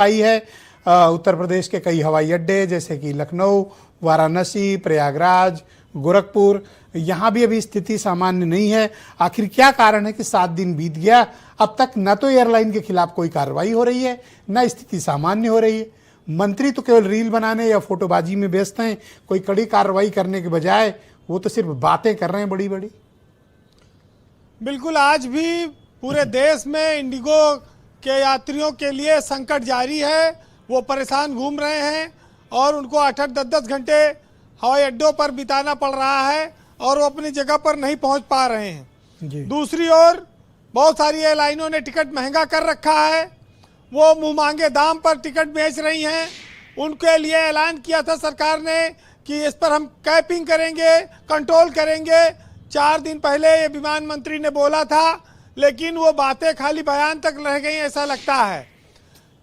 आई है। उत्तर प्रदेश के कई हवाई अड्डे जैसे कि लखनऊ, वाराणसी, प्रयागराज, गोरखपुर, यहाँ भी अभी स्थिति सामान्य नहीं है। आखिर क्या कारण है कि 7 दिन बीत गया, अब तक न तो एयरलाइन के खिलाफ कोई कार्रवाई हो रही है, न स्थिति सामान्य हो रही है। मंत्री तो केवल रील बनाने या फोटोबाजी में व्यस्त हैं, कोई कड़ी कार्रवाई करने के बजाय वो तो सिर्फ बातें कर रहे हैं बड़ी बड़ी। बिल्कुल, आज भी पूरे देश में इंडिगो के यात्रियों के लिए संकट जारी है। वो परेशान घूम रहे हैं और उनको 8-8, 10-10 घंटे हवाई अड्डों पर बिताना पड़ रहा है और वो अपनी जगह पर नहीं पहुंच पा रहे हैं। दूसरी ओर बहुत सारी एयरलाइनों ने टिकट महंगा कर रखा है, वो मुंह मांगे दाम पर टिकट बेच रही हैं। उनके लिए ऐलान किया था सरकार ने कि इस पर हम कैपिंग करेंगे, कंट्रोल करेंगे। 4 दिन पहले ये विमान मंत्री ने बोला था, लेकिन वो बातें खाली बयान तक रह गई ऐसा लगता है।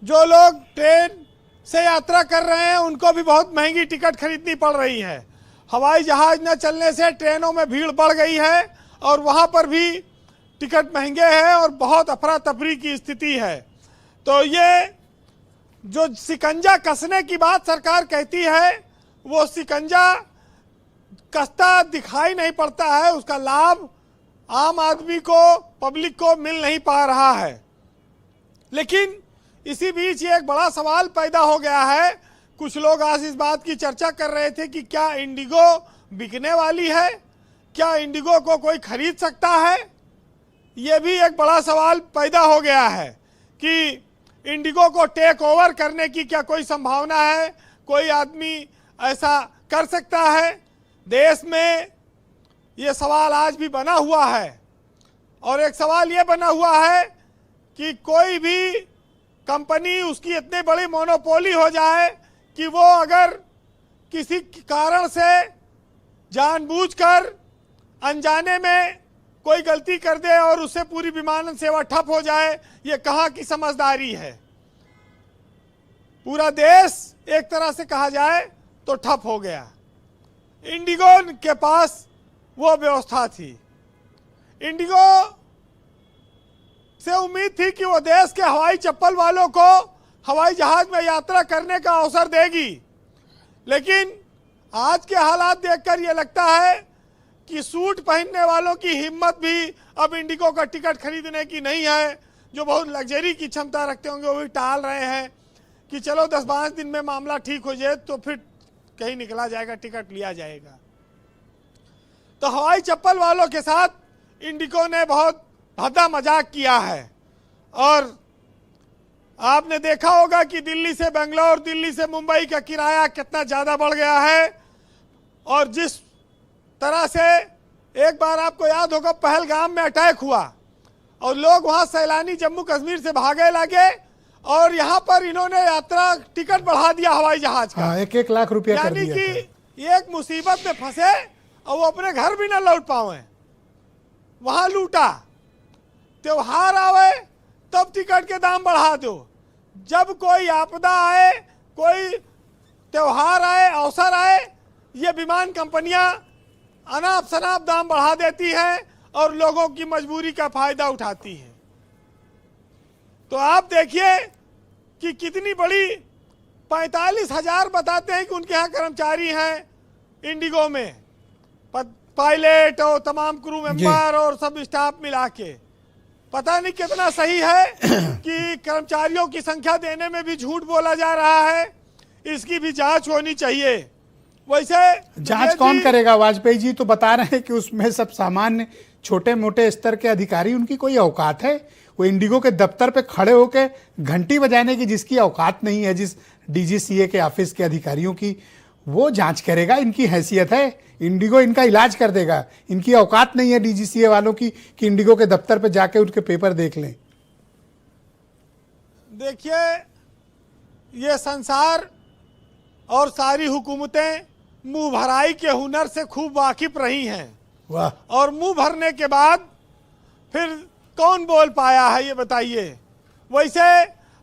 जो लोग ट्रेन से यात्रा कर रहे हैं उनको भी बहुत महंगी टिकट खरीदनी पड़ रही है। हवाई जहाज न चलने से ट्रेनों में भीड़ बढ़ गई है और वहाँ पर भी टिकट महंगे हैं और बहुत अफरा तफरी की स्थिति है। तो ये जो शिकंजा कसने की बात सरकार कहती है, वो शिकंजा कसता दिखाई नहीं पड़ता है, उसका लाभ आम आदमी को, पब्लिक को मिल नहीं पा रहा है। लेकिन इसी बीच ये एक बड़ा सवाल पैदा हो गया है। कुछ लोग आज इस बात की चर्चा कर रहे थे कि क्या इंडिगो बिकने वाली है, क्या इंडिगो को कोई खरीद सकता है। ये भी एक बड़ा सवाल पैदा हो गया है कि इंडिगो को टेक ओवर करने की क्या कोई संभावना है, कोई आदमी ऐसा कर सकता है। देश में ये सवाल आज भी बना हुआ है और एक सवाल ये बना हुआ है कि कोई भी कंपनी, उसकी इतनी बड़ी मोनोपोली हो जाए कि वो अगर किसी कारण से जानबूझकर अनजाने में कोई गलती कर दे और उससे पूरी विमानन सेवा ठप हो जाए, ये कहाँ की समझदारी है। पूरा देश एक तरह से कहा जाए तो ठप हो गया। इंडिगो के पास वो व्यवस्था थी। इंडिगो से उम्मीद थी कि वो देश के हवाई चप्पल वालों को हवाई जहाज में यात्रा करने का अवसर देगी, लेकिन आज के हालात देखकर ये लगता है कि सूट पहनने वालों की हिम्मत भी अब इंडिगो का टिकट खरीदने की नहीं है। जो बहुत लग्जरी की क्षमता रखते होंगे वो भी टाल रहे हैं कि चलो 10-12 दिन में मामला ठीक हो जाए तो फिर कहीं निकला जाएगा, टिकट लिया जाएगा। तो हवाई चप्पल वालों के साथ इंडिगो ने बहुत भद्दा मजाक किया है। और आपने देखा होगा कि दिल्ली से बेंगलोर, दिल्ली से मुंबई का किराया कितना ज़्यादा बढ़ गया है। और जिस तरह से एक बार आपको याद होगा पहलगाम में अटैक हुआ और लोग वहाँ सैलानी जम्मू कश्मीर से भागे लगे और यहाँ पर इन्होंने यात्रा टिकट बढ़ा दिया हवाई जहाज का। 1-1 लाख रुपया कर दिया। यानी कि एक मुसीबत में फंसे और वो अपने घर भी ना लौट पाए, वहाँ लूटा। त्योहार आवे तब टिकट के दाम बढ़ा दो, जब कोई आपदा आए, कोई त्योहार आए, अवसर आए, ये विमान कंपनियां अनाप शनाप दाम बढ़ा देती हैं और लोगों की मजबूरी का फायदा उठाती हैं। तो आप देखिए कि कितनी बड़ी 45,000 बताते हैं कि उनके यहाँ कर्मचारी हैं इंडिगो में, पायलट और तमाम क्रू मेंबर और सब स्टाफ मिला के। पता नहीं कितना सही है कि कर्मचारियों की संख्या देने में भी झूठ बोला जा रहा है। इसकी भी जांच होनी चाहिए। वैसे जांच कौन करेगा? वाजपेयी जी तो बता रहे हैं कि उसमें सब सामान्य छोटे मोटे स्तर के अधिकारी, उनकी कोई औकात है? वो इंडिगो के दफ्तर पे खड़े होके घंटी बजाने की जिसकी औकात नहीं है, जिस डीजीसीए के ऑफिस के अधिकारियों की, वो जांच करेगा? इनकी हैसियत है? इंडिगो इनका इलाज कर देगा? इनकी औकात नहीं है डीजीसीए वालों की कि इंडिगो के दफ्तर पे जाके उनके पेपर देख लें। देखिए, ये संसार और सारी हुकूमतें मुंह भराई के हुनर से खूब वाकिफ रही हैं। वाह। और मुंह भरने के बाद फिर कौन बोल पाया है, ये बताइए। वैसे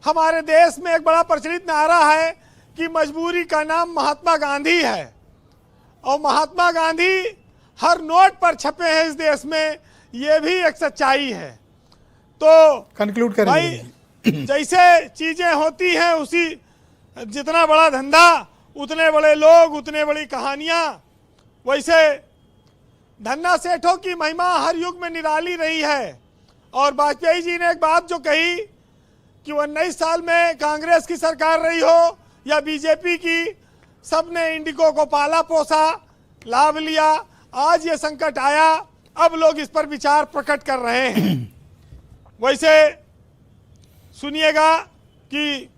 हमारे देश में एक बड़ा प्रचलित नारा है कि मजबूरी का नाम महात्मा गांधी है, और महात्मा गांधी हर नोट पर छपे हैं इस देश में, ये भी एक सच्चाई है। तो कंक्लूड करेंगे। जैसे चीजें होती हैं उसी, जितना बड़ा धंधा उतने बड़े लोग, उतने बड़ी कहानियां। वैसे धन्ना सेठों की महिमा हर युग में निराली रही है। और वाजपेयी जी ने एक बात जो कही कि 19 साल में कांग्रेस की सरकार रही हो या बीजेपी की, सबने इंडिगो को पाला पोसा, लाभ लिया। आज ये संकट आया, अब लोग इस पर विचार प्रकट कर रहे हैं। वैसे सुनिएगा कि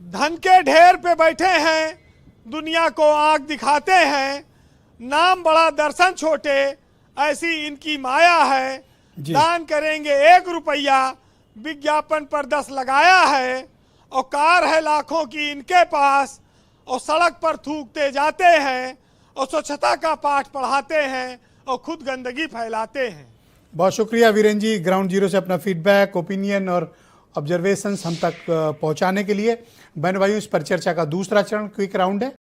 धन के ढेर पे बैठे हैं, दुनिया को आंख दिखाते हैं, नाम बड़ा दर्शन छोटे, ऐसी इनकी माया है। दान करेंगे 1 रुपया, विज्ञापन पर 10 लगाया है। और कार है लाखों की इनके पास, और सड़क पर थूकते जाते हैं, और स्वच्छता का पाठ पढ़ाते हैं, और खुद गंदगी फैलाते हैं। बहुत शुक्रिया वीरेन जी, ग्राउंड जीरो से अपना फीडबैक, ओपिनियन और ऑब्जर्वेशंस हम तक पहुंचाने के लिए। बहन भाइयों, इस पर चर्चा का दूसरा चरण क्विक राउंड है।